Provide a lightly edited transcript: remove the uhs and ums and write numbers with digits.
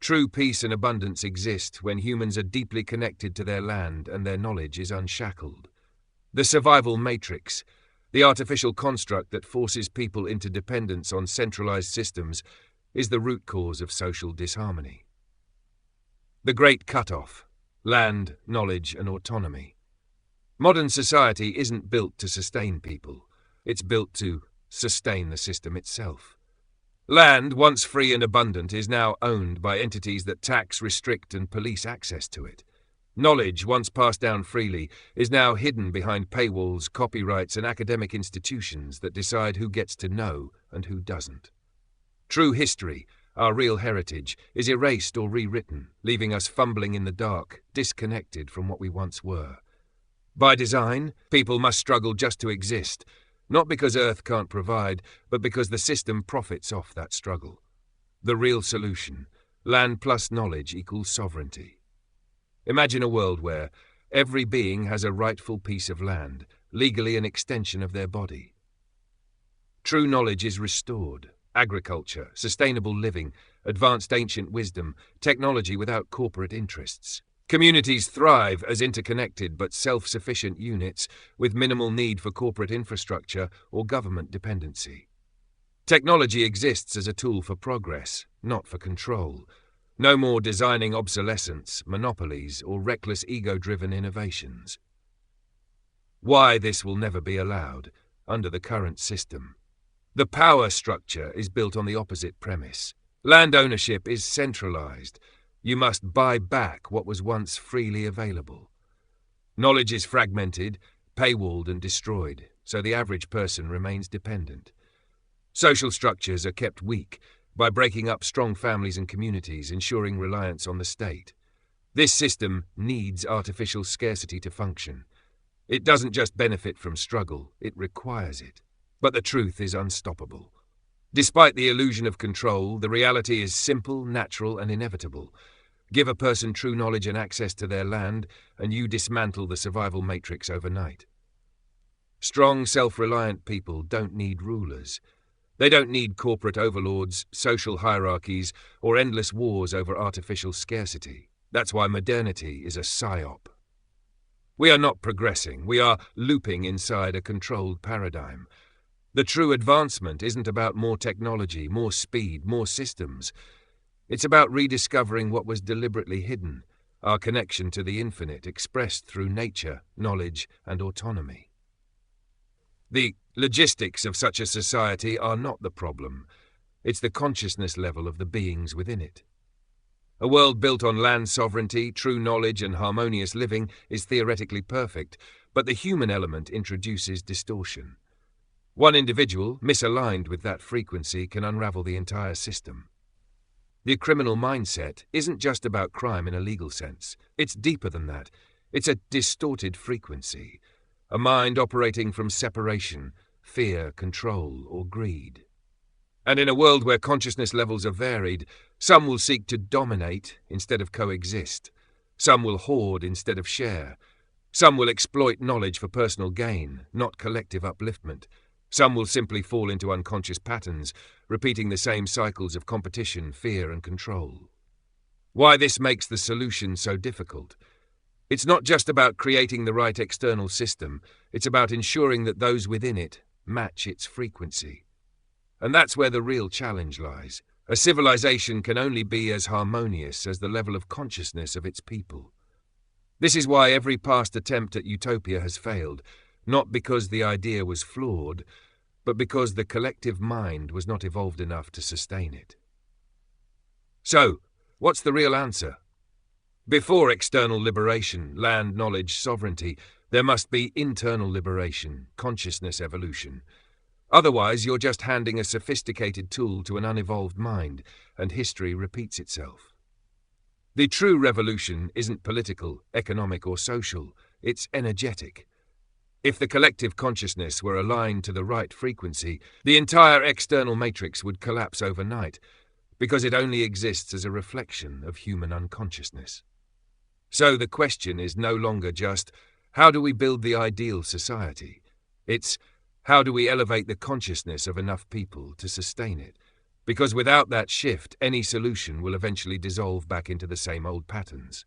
True peace and abundance exist when humans are deeply connected to their land and their knowledge is unshackled. The survival matrix, the artificial construct that forces people into dependence on centralized systems, is the root cause of social disharmony. The great cutoff: land, knowledge, and autonomy. Modern society isn't built to sustain people. It's built to sustain the system itself. Land, once free and abundant, is now owned by entities that tax, restrict, and police access to it. Knowledge, once passed down freely, is now hidden behind paywalls, copyrights, and academic institutions that decide who gets to know and who doesn't. True history, our real heritage, is erased or rewritten, leaving us fumbling in the dark, disconnected from what we once were. By design, people must struggle just to exist, not because Earth can't provide, but because the system profits off that struggle. The real solution: land plus knowledge equals sovereignty. Imagine a world where every being has a rightful piece of land, legally an extension of their body. True knowledge is restored: agriculture, sustainable living, advanced ancient wisdom, technology without corporate interests. Communities thrive as interconnected but self-sufficient units with minimal need for corporate infrastructure or government dependency. Technology exists as a tool for progress, not for control. No more designing obsolescence, monopolies, or reckless ego-driven innovations. Why this will never be allowed under the current system. The power structure is built on the opposite premise. Land ownership is centralized. You must buy back what was once freely available. Knowledge is fragmented, paywalled, and destroyed, so the average person remains dependent. Social structures are kept weak by breaking up strong families and communities, ensuring reliance on the state. This system needs artificial scarcity to function. It doesn't just benefit from struggle, it requires it. But the truth is unstoppable. Despite the illusion of control, the reality is simple, natural, and inevitable. Give a person true knowledge and access to their land, and you dismantle the survival matrix overnight. Strong, self-reliant people don't need rulers. They don't need corporate overlords, social hierarchies, or endless wars over artificial scarcity. That's why modernity is a psyop. We are not progressing, we are looping inside a controlled paradigm. The true advancement isn't about more technology, more speed, more systems. It's about rediscovering what was deliberately hidden, our connection to the infinite expressed through nature, knowledge, and autonomy. The logistics of such a society are not the problem. It's the consciousness level of the beings within it. A world built on land sovereignty, true knowledge, and harmonious living is theoretically perfect, but the human element introduces distortion. One individual, misaligned with that frequency, can unravel the entire system. The criminal mindset isn't just about crime in a legal sense. It's deeper than that. It's a distorted frequency, a mind operating from separation, fear, control, or greed. And in a world where consciousness levels are varied, some will seek to dominate instead of coexist. Some will hoard instead of share. Some will exploit knowledge for personal gain, not collective upliftment. Some will simply fall into unconscious patterns, repeating the same cycles of competition, fear, and control. Why this makes the solution so difficult? It's not just about creating the right external system, it's about ensuring that those within it match its frequency. And that's where the real challenge lies. A civilization can only be as harmonious as the level of consciousness of its people. This is why every past attempt at utopia has failed, not because the idea was flawed, but because the collective mind was not evolved enough to sustain it. So, what's the real answer? Before external liberation, land, knowledge, sovereignty, there must be internal liberation, consciousness evolution. Otherwise, you're just handing a sophisticated tool to an unevolved mind, and history repeats itself. The true revolution isn't political, economic, or social. It's energetic. If the collective consciousness were aligned to the right frequency, the entire external matrix would collapse overnight, because it only exists as a reflection of human unconsciousness. So the question is no longer just, how do we build the ideal society? It's, how do we elevate the consciousness of enough people to sustain it? Because without that shift, any solution will eventually dissolve back into the same old patterns.